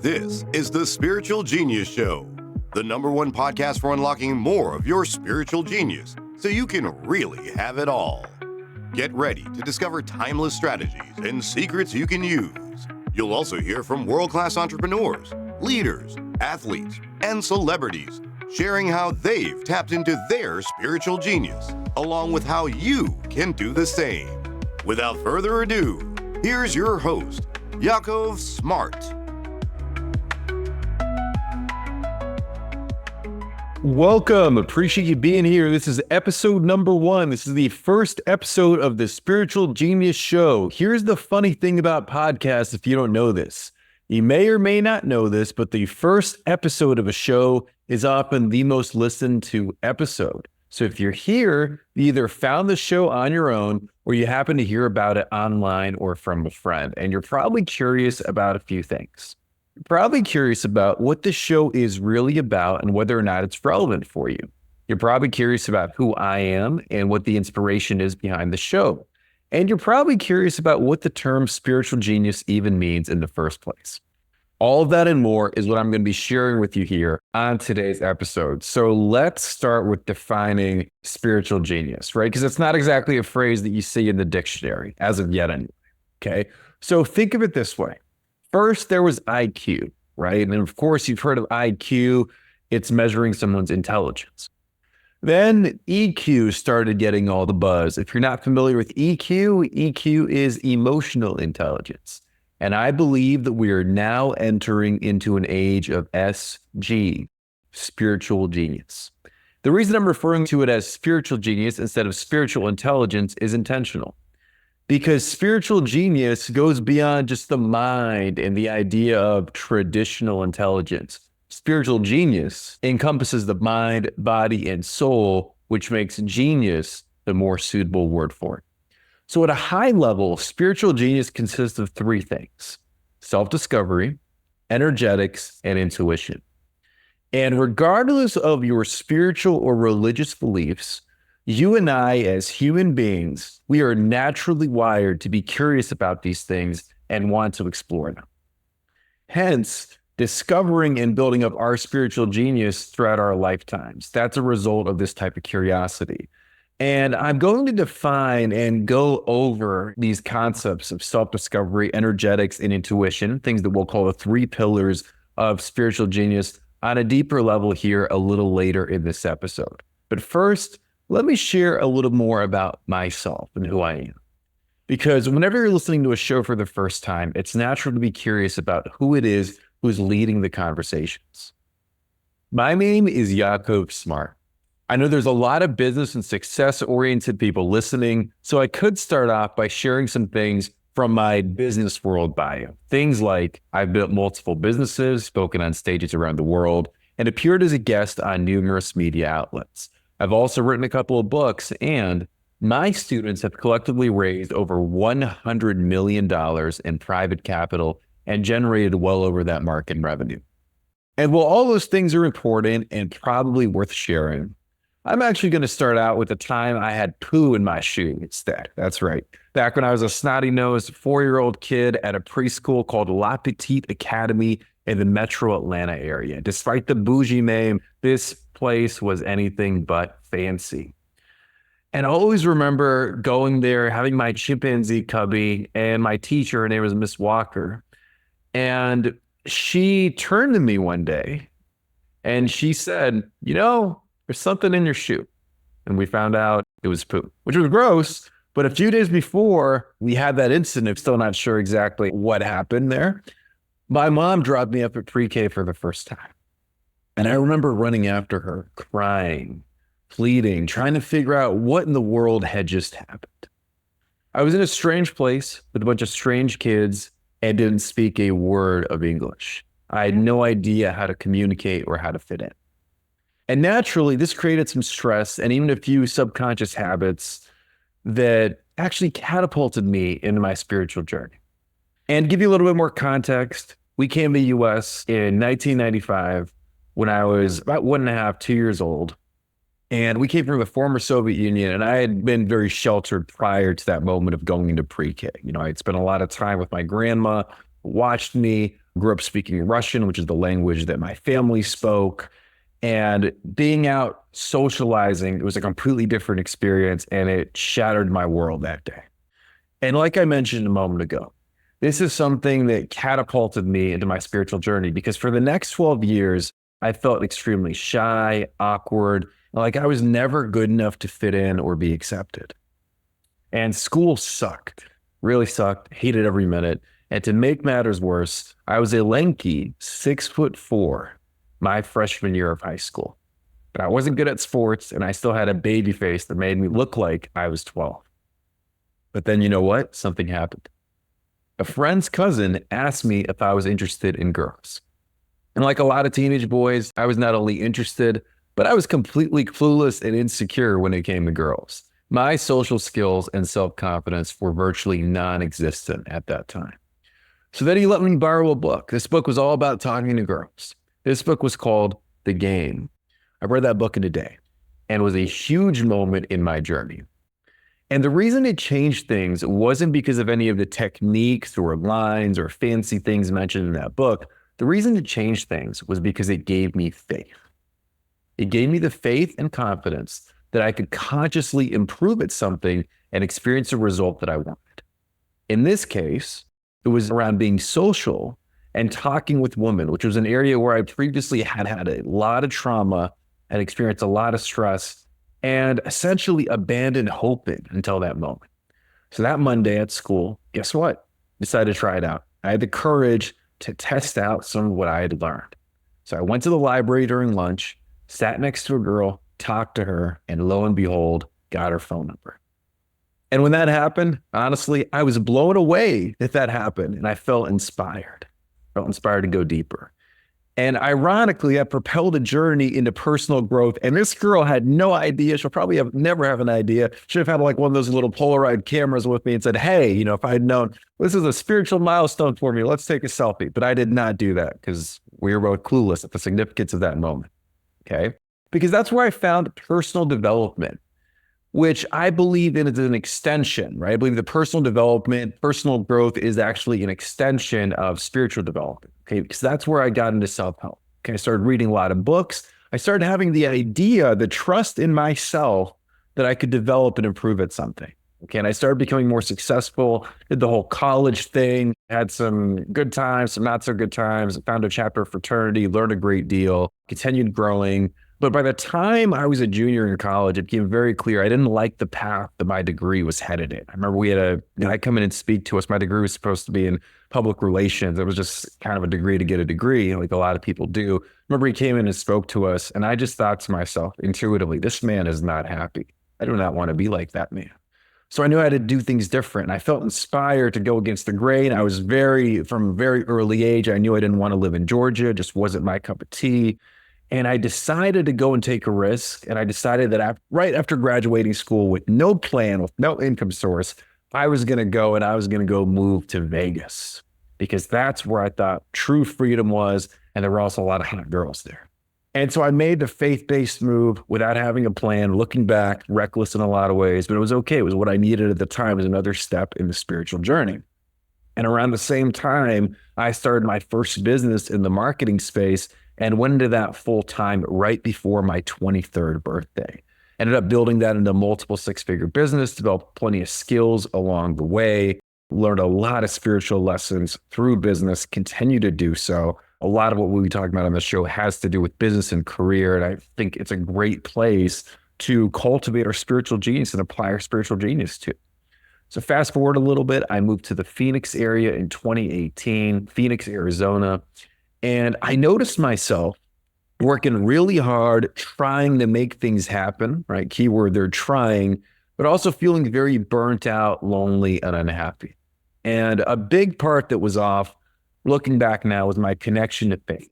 This is the Spiritual Genius Show, the #1 podcast for unlocking more of your spiritual genius so you can really have it all. Get ready to discover timeless strategies and secrets you can use. You'll also hear from world-class entrepreneurs, leaders, athletes, and celebrities sharing how they've tapped into their spiritual genius, along with how you can do the same. Without further ado, here's your host, Yakov Smart. Welcome. Appreciate you being here. This is episode #1. This is the first episode of the Spiritual Genius Show. Here's the funny thing about podcasts if you don't know this. You may or may not know this, but the first episode of a show is often the most listened to episode. So if you're here, you either found the show on your own or you happen to hear about it online or from a friend. And you're probably curious about a few things. You're probably curious about what this show is really about and whether or not it's relevant for you. You're probably curious about who I am and what the inspiration is behind the show. And you're probably curious about what the term spiritual genius even means in the first place. All of that and more is what I'm going to be sharing with you here on today's episode. So let's start with defining spiritual genius, right? Because it's not exactly a phrase that you see in the dictionary as of yet anyway, okay? So think of it this way. First, there was IQ, right? And of course, you've heard of IQ. It's measuring someone's intelligence. Then EQ started getting all the buzz. If you're not familiar with EQ, EQ is emotional intelligence. And I believe that we are now entering into an age of SG, spiritual genius. The reason I'm referring to it as spiritual genius instead of spiritual intelligence is intentional. Because spiritual genius goes beyond just the mind and the idea of traditional intelligence. Spiritual genius encompasses the mind, body, and soul, which makes genius the more suitable word for it. So at a high level, spiritual genius consists of three things: self-discovery, energetics, and intuition. And regardless of your spiritual or religious beliefs, you and I, as human beings, we are naturally wired to be curious about these things and want to explore them. Hence, discovering and building up our spiritual genius throughout our lifetimes. That's a result of this type of curiosity. And I'm going to define and go over these concepts of self-discovery, energetics, and intuition, things that we'll call the three pillars of spiritual genius, on a deeper level here a little later in this episode. But first, let me share a little more about myself and who I am. Because whenever you're listening to a show for the first time, it's natural to be curious about who it is who's leading the conversations. My name is Yakov Smart. I know there's a lot of business and success-oriented people listening, so I could start off by sharing some things from my business world bio. Things like I've built multiple businesses, spoken on stages around the world, and appeared as a guest on numerous media outlets. I've also written a couple of books, and my students have collectively raised over $100 million in private capital and generated well over that mark in revenue. And while all those things are important and probably worth sharing, I'm actually going to start out with the time I had poo in my shoe instead. That's right. Back when I was a snotty-nosed 4-year-old kid at a preschool called La Petite Academy in the metro Atlanta area. Despite the bougie name, this place was anything but fancy. And I always remember going there, having my chimpanzee cubby, and my teacher, her name was Miss Walker. And she turned to me one day and she said, "You know, there's something in your shoe." And we found out it was poo, which was gross. But a few days before we had that incident, I'm still not sure exactly what happened there. My mom dropped me up at pre-K for the first time. And I remember running after her, crying, pleading, trying to figure out what in the world had just happened. I was in a strange place with a bunch of strange kids and didn't speak a word of English. I had no idea how to communicate or how to fit in. And naturally, this created some stress and even a few subconscious habits that actually catapulted me into my spiritual journey. And to give you a little bit more context, we came to the US in 1995 when I was about 1.5, 2 years old. And we came from the former Soviet Union, and I had been very sheltered prior to that moment of going into pre-K. You know, I had spent a lot of time with my grandma, watched me Grew up speaking Russian, which is the language that my family spoke. And being out socializing, it was a completely different experience, and it shattered my world that day. And like I mentioned a moment ago, this is something that catapulted me into my spiritual journey, because for the next 12 years, I felt extremely shy, awkward, like I was never good enough to fit in or be accepted. And school sucked, really sucked, hated every minute. And to make matters worse, I was a lanky 6'4" my freshman year of high school. But I wasn't good at sports, and I still had a baby face that made me look like I was 12. But then you know what? Something happened. A friend's cousin asked me if I was interested in girls. And like a lot of teenage boys, I was not only interested, but I was completely clueless and insecure when it came to girls. My social skills and self-confidence were virtually non-existent at that time. So then he let me borrow a book. This book was all about talking to girls. This book was called The Game. I read that book in a day, and it was a huge moment in my journey. And the reason it changed things wasn't because of any of the techniques or lines or fancy things mentioned in that book. The reason it changed things was because it gave me faith. It gave me the faith and confidence that I could consciously improve at something and experience a result that I wanted. In this case, it was around being social and talking with women, which was an area where I previously had a lot of trauma and experienced a lot of stress and essentially abandoned hoping until that moment. So that Monday at school, guess what? Decided to try it out. I had the courage to test out some of what I had learned. So I went to the library during lunch, sat next to a girl, talked to her, and lo and behold, got her phone number. And when that happened, honestly, I was blown away that happened, and I felt inspired to go deeper. And ironically, I propelled a journey into personal growth. And this girl had no idea. She'll probably never have an idea. Should have had like one of those little Polaroid cameras with me and said, hey, if I had known this is a spiritual milestone for me, let's take a selfie. But I did not do that because we were both clueless at the significance of that moment. Okay. Because that's where I found personal development, which I believe in as an extension, right? I believe the personal development, personal growth is actually an extension of spiritual development, okay? Because that's where I got into self-help. Okay, I started reading a lot of books. I started having the idea, the trust in myself that I could develop and improve at something. Okay, and I started becoming more successful, did the whole college thing, had some good times, some not so good times, found a chapter of fraternity, learned a great deal, continued growing. But by the time I was a junior in college, it became very clear I didn't like the path that my degree was headed in. I remember we had a guy come in and speak to us. My degree was supposed to be in public relations. It was just kind of a degree to get a degree, like a lot of people do. I remember he came in and spoke to us, and I just thought to myself intuitively, this man is not happy. I do not want to be like that man. So I knew I had to do things different. And I felt inspired to go against the grain. I was from a very early age, I knew I didn't want to live in Georgia. It just wasn't my cup of tea. And I decided to go and take a risk. And I decided that right after graduating school with no plan, with no income source, I was going to go move to Vegas, because that's where I thought true freedom was. And there were also a lot of hot girls there. And so I made the faith-based move without having a plan, looking back, reckless in a lot of ways, but it was okay. It was what I needed at the time, as another step in the spiritual journey. And around the same time, I started my first business in the marketing space and went into that full time right before my 23rd birthday. Ended up building that into multiple six-figure business, developed plenty of skills along the way, learned a lot of spiritual lessons through business, continue to do so. A lot of what we'll be talking about on the show has to do with business and career. And I think it's a great place to cultivate our spiritual genius and apply our spiritual genius to. So fast forward a little bit, I moved to the Phoenix area in 2018, Phoenix, Arizona. And I noticed myself working really hard, trying to make things happen, right? Keyword, they're trying, but also feeling very burnt out, lonely, and unhappy. And a big part that was off, looking back now, was my connection to faith,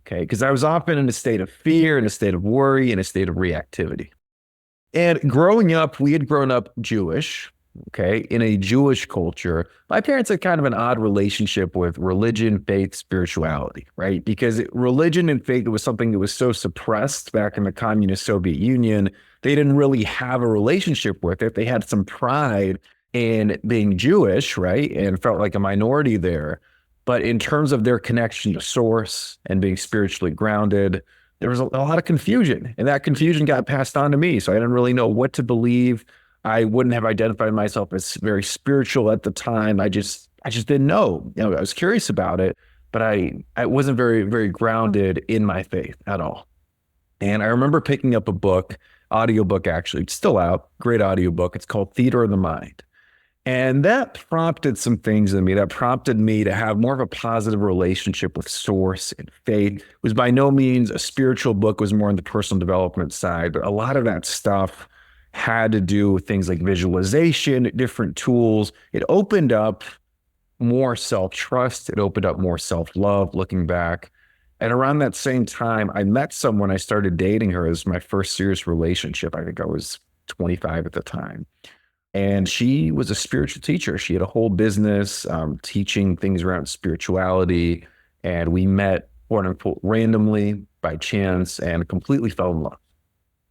okay? Because I was often in a state of fear, in a state of worry, in a state of reactivity. And growing up, we had grown up Jewish, okay, in a Jewish culture. My parents had kind of an odd relationship with religion, faith, spirituality, right? Because religion and faith was something that was so suppressed back in the communist Soviet Union. They didn't really have a relationship with it. They had some pride in being Jewish, right? And felt like a minority there. But in terms of their connection to source and being spiritually grounded, there was a lot of confusion, and that confusion got passed on to me. So I didn't really know what to believe. I wouldn't have identified myself as very spiritual at the time. I just didn't know. I was curious about it, but I wasn't very, very grounded in my faith at all. And I remember picking up a book, audiobook actually, it's still out, great audiobook. It's called Theater of the Mind. And that prompted some things in me. That prompted me to have more of a positive relationship with source and faith. It was by no means a spiritual book. It was more on the personal development side. But a lot of that stuff had to do with things like visualization, different tools. It opened up more self-trust. It opened up more self-love looking back. And around that same time, I met someone. I started dating her as my first serious relationship. I think I was 25 at the time. And she was a spiritual teacher. She had a whole business teaching things around spirituality. And we met, quote unquote, randomly by chance and completely fell in love.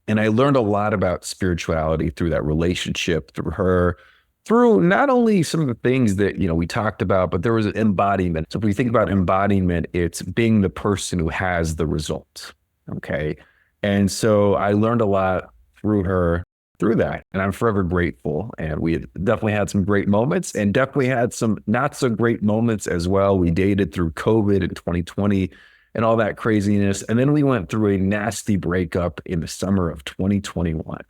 And I learned a lot about spirituality through that relationship, through her, through not only some of the things that, we talked about, but there was an embodiment. So if we think about embodiment, it's being the person who has the result. Okay. And so I learned a lot through her, through that. And I'm forever grateful. And we definitely had some great moments and definitely had some not so great moments as well. We dated through COVID in 2020 and all that craziness. And then we went through a nasty breakup in the summer of 2021.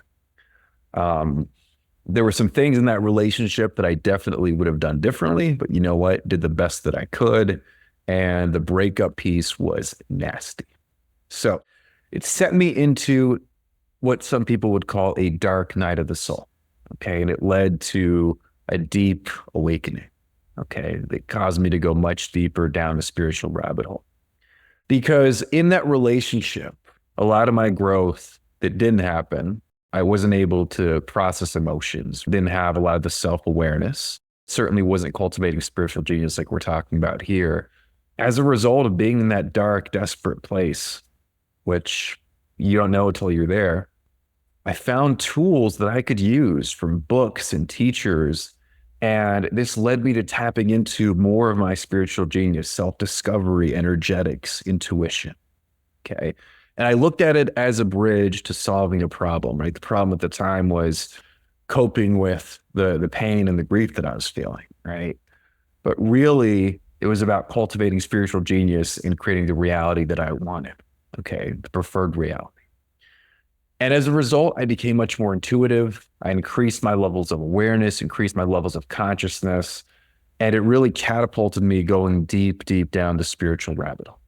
There were some things in that relationship that I definitely would have done differently, but you know what? Did the best that I could. And the breakup piece was nasty. So it set me into what some people would call a dark night of the soul. Okay. And it led to a deep awakening. Okay. That caused me to go much deeper down a spiritual rabbit hole. Because in that relationship, a lot of my growth that didn't happen, I wasn't able to process emotions, didn't have a lot of the self-awareness, certainly wasn't cultivating spiritual genius like we're talking about here. As a result of being in that dark, desperate place, which you don't know until you're there, I found tools that I could use from books and teachers. And this led me to tapping into more of my spiritual genius, self-discovery, energetics, intuition. Okay. And I looked at it as a bridge to solving a problem, right? The problem at the time was coping with the pain and the grief that I was feeling, right? But really, it was about cultivating spiritual genius and creating the reality that I wanted. Okay, the preferred reality. And as a result, I became much more intuitive. I increased my levels of awareness, increased my levels of consciousness, and it really catapulted me going deep, deep down the spiritual rabbit hole.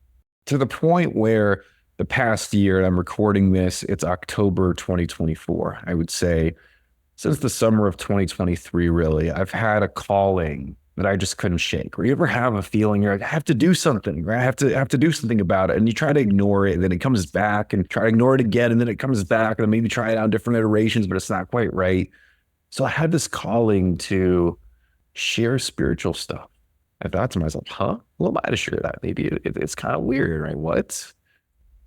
To the point where the past year, and I'm recording this, it's October 2024, I would say, since the summer of 2023, really, I've had a calling that I just couldn't shake. Or you ever have a feeling you're like, I have to do something, right? I have to do something about it. And you try to ignore it, and then it comes back, and try to ignore it again, and then it comes back, and maybe try it out different iterations, but it's not quite right. So I had this calling to share spiritual stuff. I thought to myself, who am I to share that? Maybe it's kind of weird, right? What?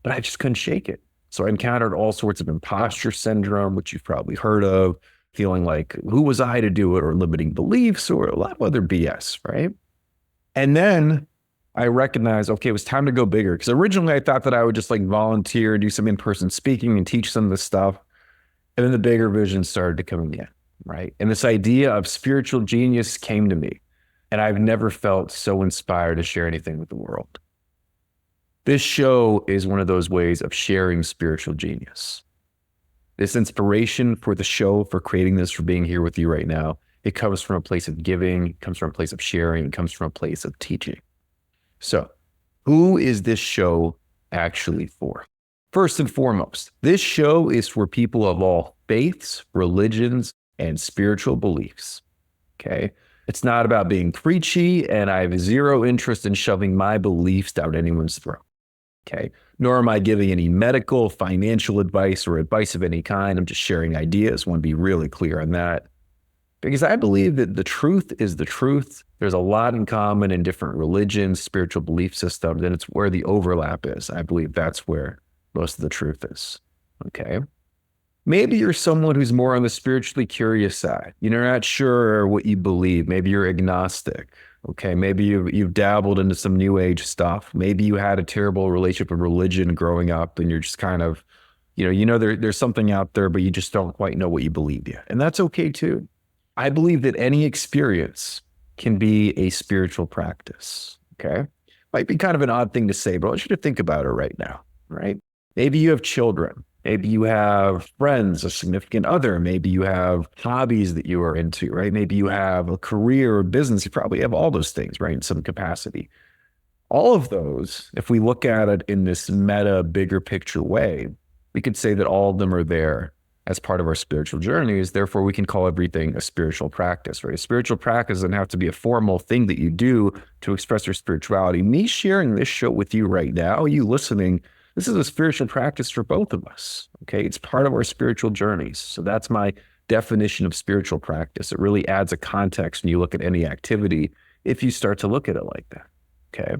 But I just couldn't shake it. So I encountered all sorts of imposter syndrome, which you've probably heard of, feeling like, who was I to do it, or limiting beliefs, or a lot of other BS, right? And then I recognized, okay, it was time to go bigger. Because originally I thought that I would just like volunteer, do some in-person speaking and teach some of this stuff. And then the bigger vision started to come in, right? And this idea of spiritual genius came to me. And I've never felt so inspired to share anything with the world. This show is one of those ways of sharing spiritual genius. This inspiration for the show, for creating this, for being here with you right now, it comes from a place of giving, it comes from a place of sharing, it comes from a place of teaching. So, who is this show actually for? First and foremost, this show is for people of all faiths, religions, and spiritual beliefs. Okay? It's not about being preachy, and I have zero interest in shoving my beliefs down anyone's throat. Okay. Nor am I giving any medical, financial advice or advice of any kind. I'm just sharing ideas. I want to be really clear on that. Because I believe that the truth is the truth. There's a lot in common in different religions, spiritual belief systems, and it's where the overlap is. I believe that's where most of the truth is. Okay. Maybe you're someone who's more on the spiritually curious side. You're not sure what you believe. Maybe you're agnostic. Okay, maybe you've dabbled into some new age stuff. Maybe you had a terrible relationship with religion growing up and you're just kind of, there's something out there, but you just don't quite know what you believe yet. And that's okay too. I believe that any experience can be a spiritual practice. Okay. Might be kind of an odd thing to say, but I want you to think about it right now, right? Maybe you have children. Maybe you have friends, a significant other. Maybe you have hobbies that you are into, right? Maybe you have a career or business. You probably have all those things, right? In some capacity. All of those, if we look at it in this meta, bigger picture way, we could say that all of them are there as part of our spiritual journeys. Therefore, we can call everything a spiritual practice, right? A spiritual practice doesn't have to be a formal thing that you do to express your spirituality. Me sharing this show with you right now, you listening, this is a spiritual practice for both of us, okay? It's part of our spiritual journeys. So that's my definition of spiritual practice. It really adds a context when you look at any activity if you start to look at it like that, okay?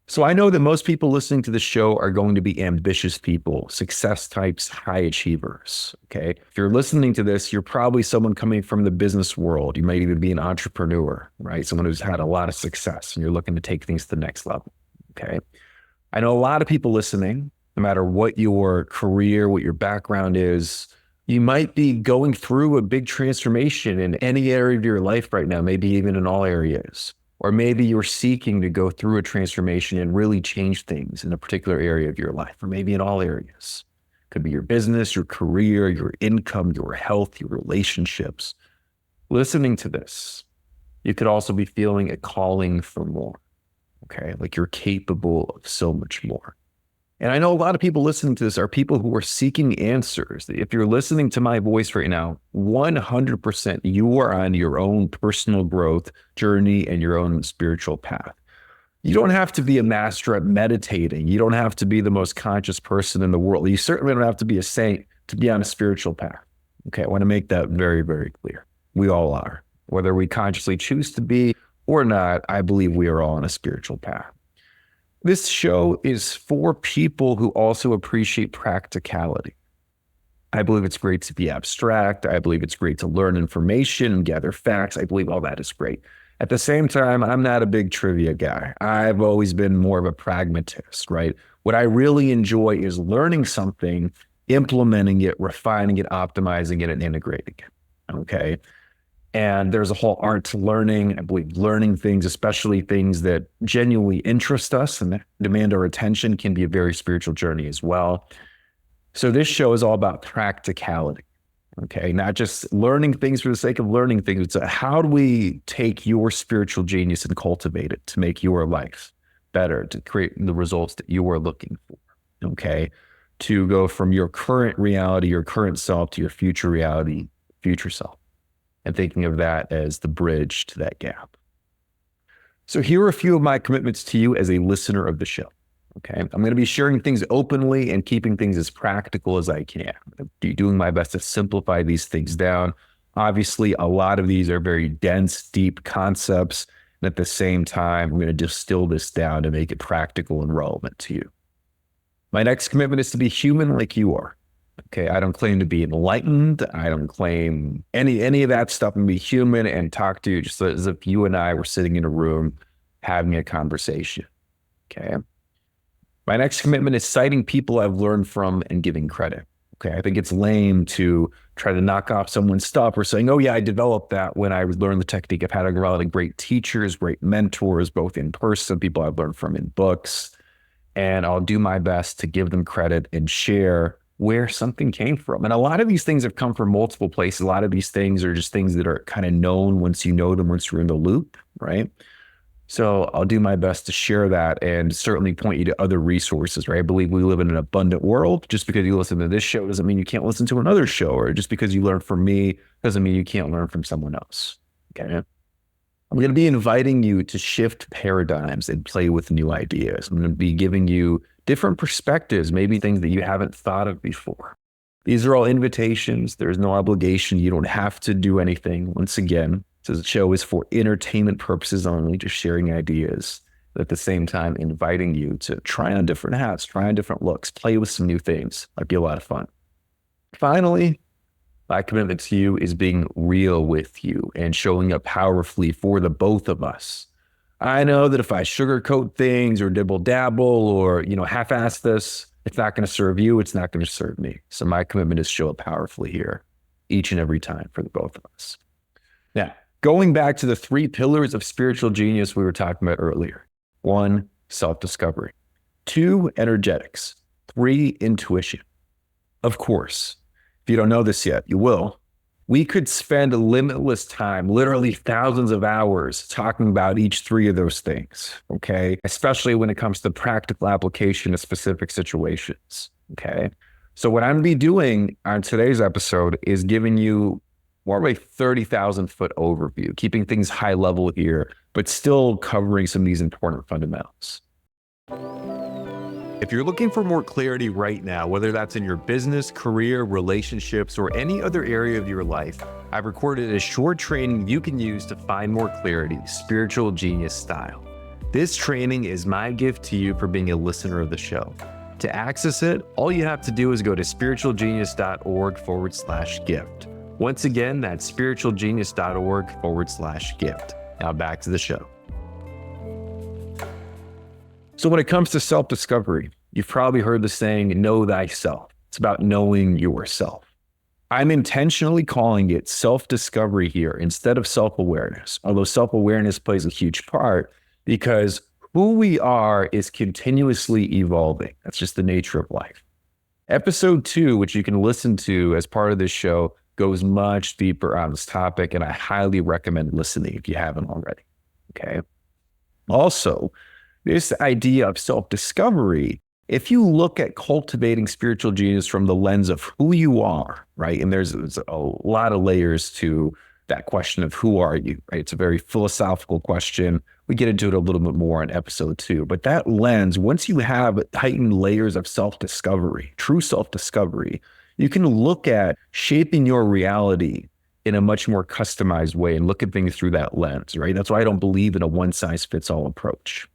So I know that most people listening to the show are going to be ambitious people, success types, high achievers, okay? If you're listening to this, you're probably someone coming from the business world. You might even be an entrepreneur, right? Someone who's had a lot of success and you're looking to take things to the next level, okay? I know a lot of people listening, no matter what your career, what your background is, you might be going through a big transformation in any area of your life right now, maybe even in all areas. Or maybe you're seeking to go through a transformation and really change things in a particular area of your life, or maybe in all areas. Could be your business, your career, your income, your health, your relationships. Listening to this, you could also be feeling a calling for more, okay? Like you're capable of so much more. And I know a lot of people listening to this are people who are seeking answers. If you're listening to my voice right now, 100% you are on your own personal growth journey and your own spiritual path. You don't have to be a master at meditating. You don't have to be the most conscious person in the world. You certainly don't have to be a saint to be on a spiritual path. Okay, I want to make that very, very clear. We all are. Whether we consciously choose to be or not, I believe we are all on a spiritual path. This show is for people who also appreciate practicality. I believe it's great to be abstract. I believe it's great to learn information and gather facts. I believe all that is great. At the same time, I'm not a big trivia guy. I've always been more of a pragmatist, right? What I really enjoy is learning something, implementing it, refining it, optimizing it, and integrating it, okay? And there's a whole art to learning. I believe learning things, especially things that genuinely interest us and demand our attention, can be a very spiritual journey as well. So this show is all about practicality, okay? Not just learning things for the sake of learning things. It's how do we take your spiritual genius and cultivate it to make your life better, to create the results that you are looking for, okay? To go from your current reality, your current self, to your future reality, future self. And thinking of that as the bridge to that gap. So here are a few of my commitments to you as a listener of the show. Okay, I'm going to be sharing things openly and keeping things as practical as I can. I'm doing my best to simplify these things down. Obviously, a lot of these are very dense, deep concepts. And at the same time, I'm going to distill this down to make it practical and relevant to you. My next commitment is to be human like you are. Okay, I don't claim to be enlightened. I don't claim any of that stuff. I'm going to be human and talk to you just as if you and I were sitting in a room having a conversation. Okay. My next commitment is citing people I've learned from and giving credit. Okay, I think it's lame to try to knock off someone's stuff or saying, oh yeah, I developed that when I learned the technique. I've had a lot of great teachers, great mentors, both in person, people I've learned from in books, and I'll do my best to give them credit and share where something came from. And a lot of these things have come from multiple places. A lot of these things are just things that are kind of known once you know them, once you're in the loop, right? So I'll do my best to share that and certainly point you to other resources, right? I believe we live in an abundant world. Just because you listen to this show doesn't mean you can't listen to another show, or just because you learn from me doesn't mean you can't learn from someone else, okay? I'm going to be inviting you to shift paradigms and play with new ideas. I'm going to be giving you different perspectives, maybe things that you haven't thought of before. These are all invitations. There's no obligation. You don't have to do anything. Once again, this show is for entertainment purposes only, just sharing ideas. But at the same time, inviting you to try on different hats, try on different looks, play with some new things. Might be a lot of fun. Finally, my commitment to you is being real with you and showing up powerfully for the both of us. I know that if I sugarcoat things or dibble dabble or, half-ass this, it's not going to serve you. It's not going to serve me. So my commitment is to show up powerfully here each and every time for the both of us. Now, going back to the 3 pillars of spiritual genius we were talking about earlier. 1, self-discovery. 2, energetics. 3, intuition. Of course, if you don't know this yet, you will. We could spend limitless time, literally thousands of hours, talking about each 3 of those things, okay? Especially when it comes to practical application of specific situations, okay? So what I'm going to be doing on today's episode is giving you more of a 30,000 foot overview, keeping things high level here, but still covering some of these important fundamentals. If you're looking for more clarity right now, whether that's in your business, career, relationships, or any other area of your life, I've recorded a short training you can use to find more clarity, spiritual genius style. This training is my gift to you for being a listener of the show. To access it, all you have to do is go to spiritualgenius.org/gift. Once again, that's spiritualgenius.org/gift. Now back to the show. So when it comes to self-discovery, you've probably heard the saying, know thyself. It's about knowing yourself. I'm intentionally calling it self-discovery here instead of self-awareness, although self-awareness plays a huge part because who we are is continuously evolving. That's just the nature of life. Episode 2, which you can listen to as part of this show, goes much deeper on this topic, and I highly recommend listening if you haven't already, okay? Also, this idea of self-discovery, if you look at cultivating spiritual genius from the lens of who you are, right? And there's a lot of layers to that question of who are you, right? It's a very philosophical question. We get into it a little bit more in episode 2. But that lens, once you have heightened layers of self-discovery, true self-discovery, you can look at shaping your reality in a much more customized way and look at things through that lens, right? That's why I don't believe in a one-size-fits-all approach.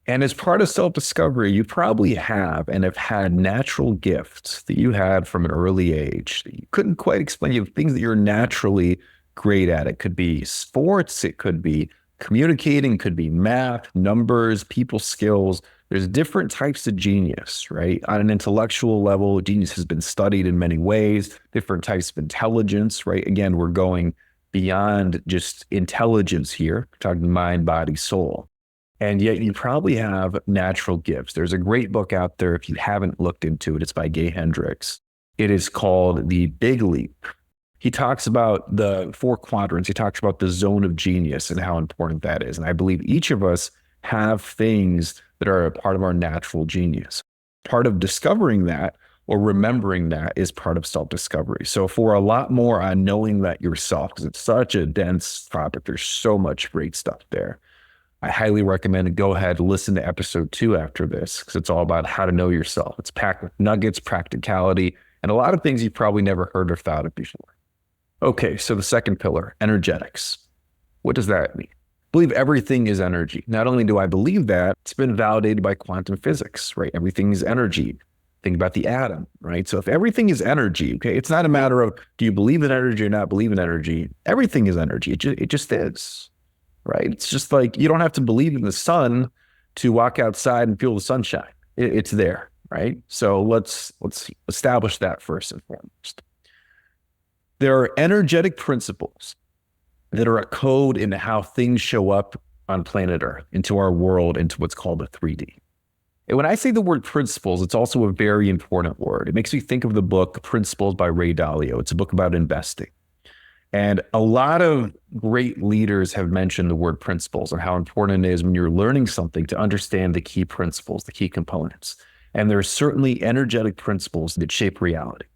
And as part of self-discovery, you probably have and have had natural gifts that you had from an early age that you couldn't quite explain. You have things that you're naturally great at. It could be sports, it could be communicating, could be math, numbers, people skills. There's different types of genius, right? On an intellectual level, genius has been studied in many ways, different types of intelligence, right? Again, we're going beyond just intelligence here, we're talking mind, body, soul. And yet you probably have natural gifts. There's a great book out there, if you haven't looked into it, it's by Hendricks. It is called The Big Leap. He talks about the 4 quadrants. He talks about the zone of genius and how important that is. And I believe each of us have things that are a part of our natural genius. Part of discovering that or remembering that is part of self-discovery. So for a lot more on knowing that yourself, because it's such a dense topic, there's so much great stuff there. I highly recommend to go ahead and listen to episode 2 after this, because it's all about how to know yourself. It's packed with nuggets, practicality, and a lot of things you've probably never heard or thought of before. Okay, so the second pillar, energetics. What does that mean? I believe everything is energy. Not only do I believe that, it's been validated by quantum physics, right? Everything is energy. Think about the atom, right? So if everything is energy, okay, it's not a matter of do you believe in energy or not believe in energy. Everything is energy. It just is. Right? It's just like you don't have to believe in the sun to walk outside and feel the sunshine. It's there, right? So let's establish that first and foremost. There are energetic principles that are a code into how things show up on planet Earth, into our world, into what's called a 3D. And when I say the word principles, it's also a very important word. It makes me think of the book Principles by Ray Dalio. It's a book about investing. And a lot of great leaders have mentioned the word principles and how important it is when you're learning something to understand the key principles, the key components. And there are certainly energetic principles that shape reality.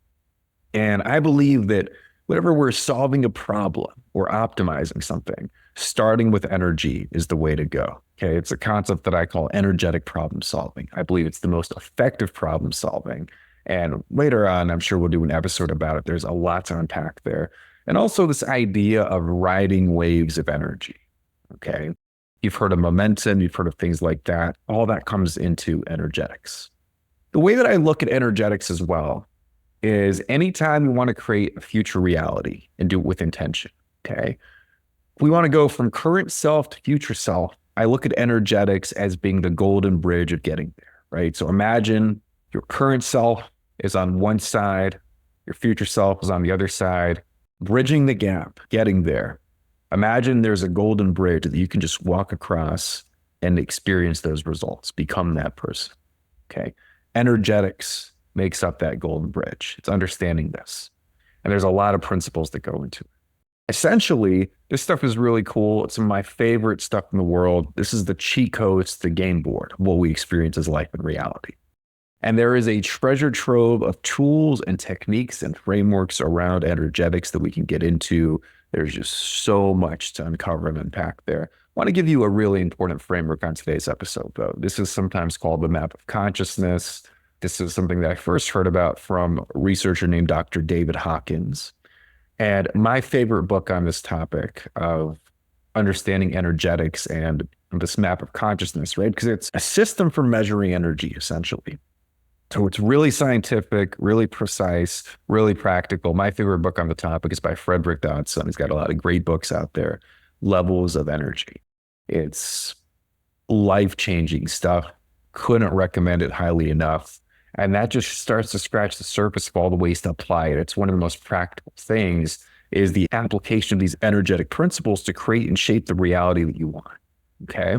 And I believe that whenever we're solving a problem or optimizing something, starting with energy is the way to go. Okay, it's a concept that I call energetic problem solving. I believe it's the most effective problem solving. And later on, I'm sure we'll do an episode about it. There's a lot to unpack there. And also this idea of riding waves of energy, okay? You've heard of momentum, you've heard of things like that. All that comes into energetics. The way that I look at energetics as well is anytime we want to create a future reality and do it with intention, okay? We want to go from current self to future self. I look at energetics as being the golden bridge of getting there, right? So imagine your current self is on one side, your future self is on the other side, bridging the gap, getting there. Imagine there's a golden bridge that you can just walk across and experience those results, become that person, okay? Energetics makes up that golden bridge. It's understanding this. And there's a lot of principles that go into it. Essentially, this stuff is really cool. It's some of my favorite stuff in the world. This is the cheat codes, the game board, what we experience as life and reality. And there is a treasure trove of tools and techniques and frameworks around energetics that we can get into. There's just so much to uncover and unpack there. I want to give you a really important framework on today's episode, though. This is sometimes called the map of consciousness. This is something that I first heard about from a researcher named Dr. David Hawkins. And my favorite book on this topic of understanding energetics and this map of consciousness, right? Because it's a system for measuring energy, essentially. So it's really scientific, really precise, really practical. My favorite book on the topic is by Frederick Dodson. He's got a lot of great books out there. Levels of Energy. It's life-changing stuff. Couldn't recommend it highly enough. And that just starts to scratch the surface of all the ways to apply it. It's one of the most practical things is the application of these energetic principles to create and shape the reality that you want, okay?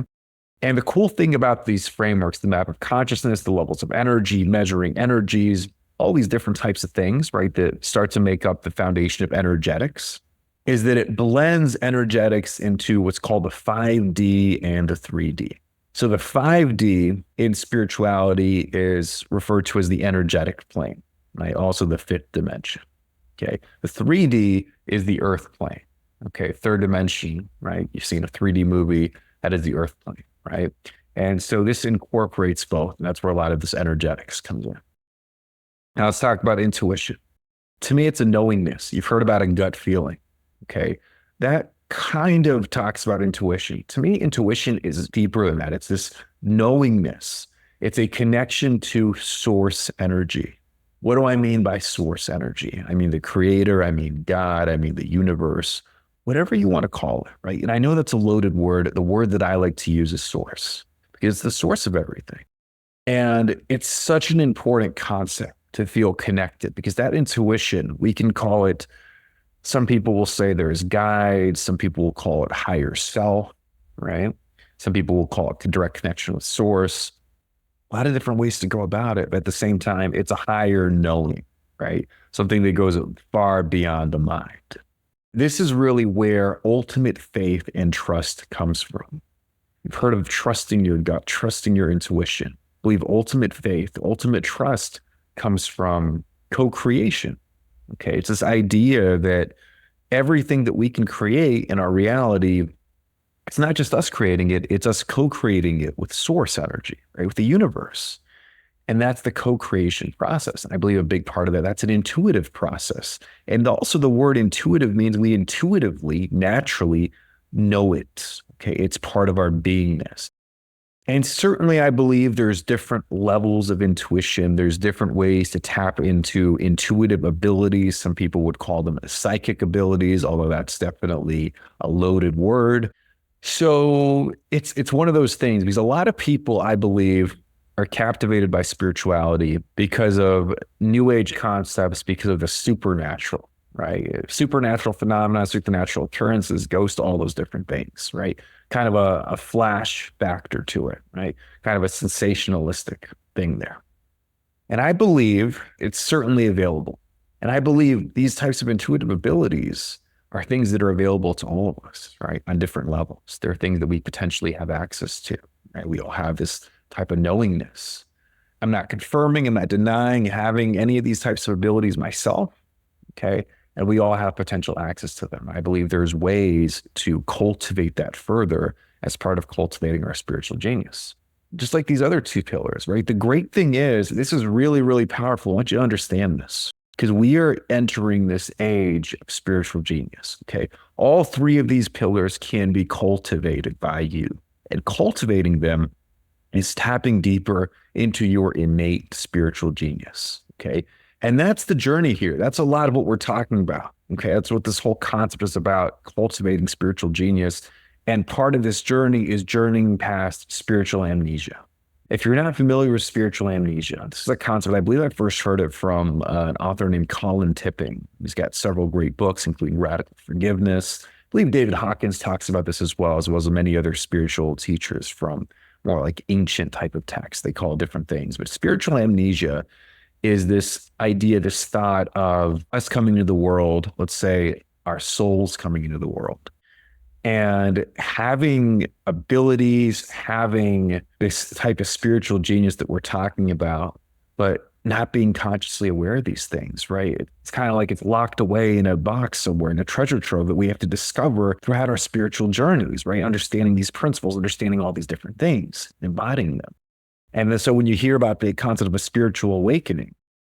And the cool thing about these frameworks, the map of consciousness, the levels of energy, measuring energies, all these different types of things, right, that start to make up the foundation of energetics, is that it blends energetics into what's called the 5D and the 3D. So the 5D in spirituality is referred to as the energetic plane, right? Also the fifth dimension, okay? The 3D is the earth plane, okay? Third dimension, right? You've seen a 3D movie, that is the earth plane, right? And so this incorporates both, and that's where a lot of this energetics comes in. Now let's talk about intuition. To me, it's a knowingness. You've heard about a gut feeling, okay? That kind of talks about intuition. To me, intuition is deeper than that. It's this knowingness. It's a connection to source energy. What do I mean by source energy? I mean the creator, I mean God, I mean the universe, whatever you want to call it, right? And I know that's a loaded word. The word that I like to use is source because it's the source of everything. And it's such an important concept to feel connected because that intuition, we can call it, some people will say there's guides. Some people will call it higher self, right? Some people will call it direct connection with source. A lot of different ways to go about it. But at the same time, it's a higher knowing, right? Something that goes far beyond the mind. This is really where ultimate faith and trust comes from. You've heard of trusting your gut, trusting your intuition. I believe ultimate faith, ultimate trust comes from co-creation. Okay, it's this idea that everything that we can create in our reality, it's not just us creating it, it's us co-creating it with source energy, right? With the universe. And that's the co-creation process. And I believe a big part of that, that's an intuitive process. And also the word intuitive means we intuitively, naturally know it. Okay, it's part of our beingness. And certainly I believe there's different levels of intuition. There's different ways to tap into intuitive abilities. Some people would call them psychic abilities, although that's definitely a loaded word. So it's one of those things because a lot of people, I believe, are captivated by spirituality because of new age concepts, because of the supernatural, right? Supernatural phenomena, supernatural occurrences, ghosts, all those different things, right? Kind of a flash factor to it, right? Kind of a sensationalistic thing there. And I believe it's certainly available. And I believe these types of intuitive abilities are things that are available to all of us, right? On different levels. They're things that we potentially have access to, right? We all have this type of knowingness. I'm not confirming, I'm not denying having any of these types of abilities myself, okay? And we all have potential access to them. I believe there's ways to cultivate that further as part of cultivating our spiritual genius. Just like these other two pillars, right? The great thing is, this is really, really powerful. I want you to understand this because we are entering this age of spiritual genius, okay? All three of these pillars can be cultivated by you. And cultivating them is tapping deeper into your innate spiritual genius, okay? And that's the journey here. That's a lot of what we're talking about. Okay. That's what this whole concept is about, cultivating spiritual genius. And part of this journey is journeying past spiritual amnesia. If you're not familiar with spiritual amnesia, this is a concept, I believe I first heard it from an author named Colin Tipping. He's got several great books, including Radical Forgiveness. I believe David Hawkins talks about this as well as many other spiritual teachers from more like ancient type of texts. They call it different things. But spiritual amnesia is this idea, this thought of us coming into the world, let's say our souls coming into the world, and having abilities, having this type of spiritual genius that we're talking about, but not being consciously aware of these things, right? It's kind of like it's locked away in a box somewhere, in a treasure trove that we have to discover throughout our spiritual journeys, right? Understanding these principles, understanding all these different things, embodying them. And then, so when you hear about the concept of a spiritual awakening,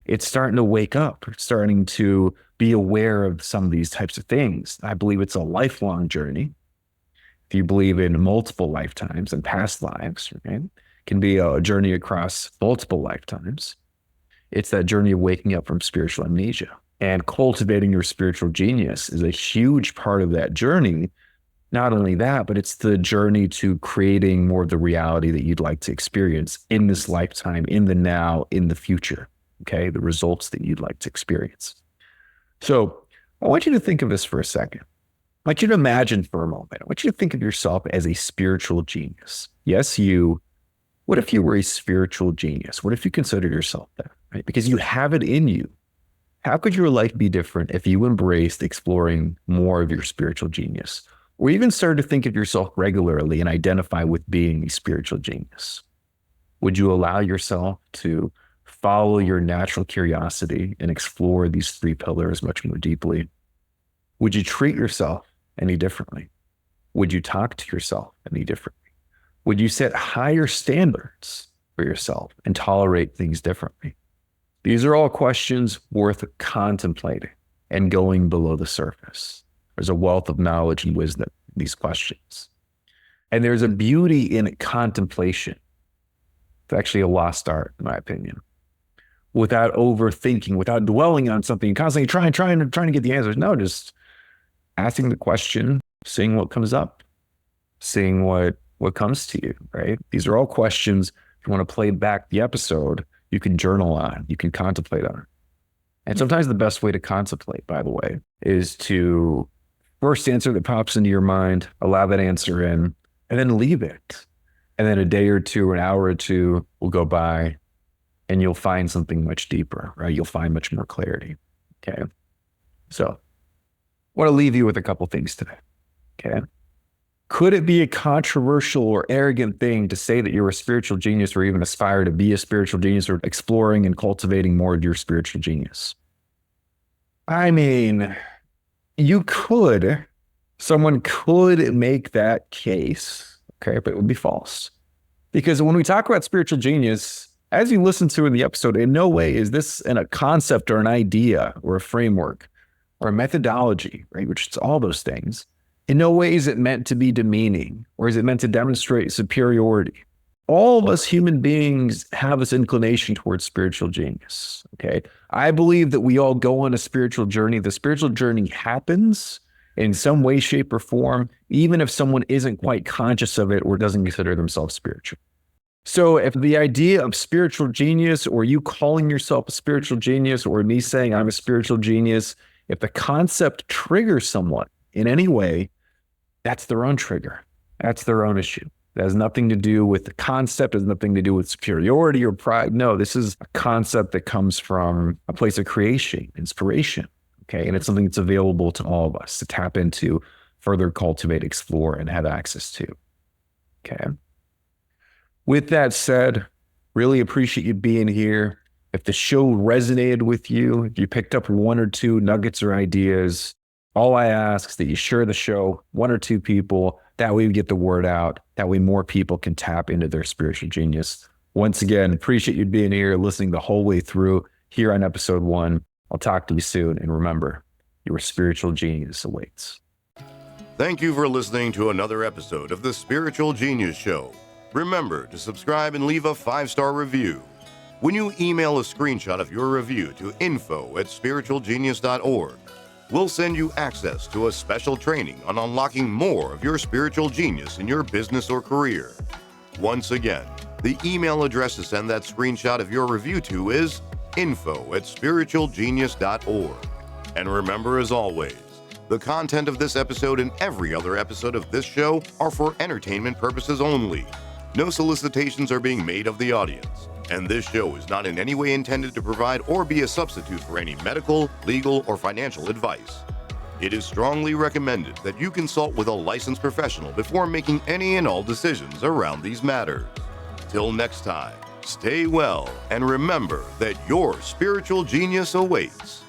it's starting to wake up. It's starting to be aware of some of these types of things. I believe it's a lifelong journey. If you believe in multiple lifetimes and past lives, right? It can be a journey across multiple lifetimes. It's that journey of waking up from spiritual amnesia. And cultivating your spiritual genius is a huge part of that journey. Not only that, but it's the journey to creating more of the reality that you'd like to experience in this lifetime, in the now, in the future. Okay, the results that you'd like to experience. So I want you to think of this for a second. I want you to imagine for a moment. I want you to think of yourself as a spiritual genius. Yes, you. What if you were a spiritual genius? What if you consider yourself that, right? Because you have it in you. How could your life be different if you embraced exploring more of your spiritual genius? Or even started to think of yourself regularly and identify with being a spiritual genius? Would you allow yourself to follow your natural curiosity and explore these three pillars much more deeply? Would you treat yourself any differently? Would you talk to yourself any differently? Would you set higher standards for yourself and tolerate things differently? These are all questions worth contemplating and going below the surface. There's a wealth of knowledge and wisdom in these questions. And there's a beauty in contemplation. It's actually a lost art, in my opinion. Without overthinking, without dwelling on something, constantly trying to get the answers. No, just asking the question, seeing what comes up, seeing what comes to you, right? These are all questions. If you want to play back the episode, you can journal on, you can contemplate on. And sometimes the best way to contemplate, by the way, is to first answer that pops into your mind, allow that answer in, and then leave it. And then a day or two, an hour or two will go by, and you'll find something much deeper, right? You'll find much more clarity, okay? So I want to leave you with a couple things today, okay? Could it be a controversial or arrogant thing to say that you're a spiritual genius or even aspire to be a spiritual genius or exploring and cultivating more of your spiritual genius? I mean, someone could make that case, okay, but it would be false. Because when we talk about spiritual genius, as you listen to in the episode, in no way is this a concept or an idea or a framework or a methodology, right? Which is all those things. In no way is it meant to be demeaning or is it meant to demonstrate superiority. All of us human beings have this inclination towards spiritual genius, okay? I believe that we all go on a spiritual journey. The spiritual journey happens in some way, shape, or form, even if someone isn't quite conscious of it or doesn't consider themselves spiritual. So if the idea of spiritual genius or you calling yourself a spiritual genius or me saying I'm a spiritual genius, if the concept triggers someone in any way, that's their own trigger. That's their own issue. It has nothing to do with the concept. It has nothing to do with superiority or pride. No, this is a concept that comes from a place of creation, inspiration. Okay. And it's something that's available to all of us to tap into, further cultivate, explore, and have access to. Okay. With that said, really appreciate you being here. If the show resonated with you, if you picked up one or two nuggets or ideas, all I ask is that you share the show, one or two people, that way we get the word out, that way more people can tap into their spiritual genius. Once again, appreciate you being here, listening the whole way through here on episode 1. I'll talk to you soon. And remember, your spiritual genius awaits. Thank you for listening to another episode of the Spiritual Genius Show. Remember to subscribe and leave a 5-star review. When you email a screenshot of your review to info@spiritualgenius.org, we'll send you access to a special training on unlocking more of your spiritual genius in your business or career. Once again, the email address to send that screenshot of your review to is info@spiritualgenius.org. And remember, as always, the content of this episode and every other episode of this show are for entertainment purposes only. No solicitations are being made of the audience, and this show is not in any way intended to provide or be a substitute for any medical, legal, or financial advice. It is strongly recommended that you consult with a licensed professional before making any and all decisions around these matters. Till next time, stay well and remember that your spiritual genius awaits.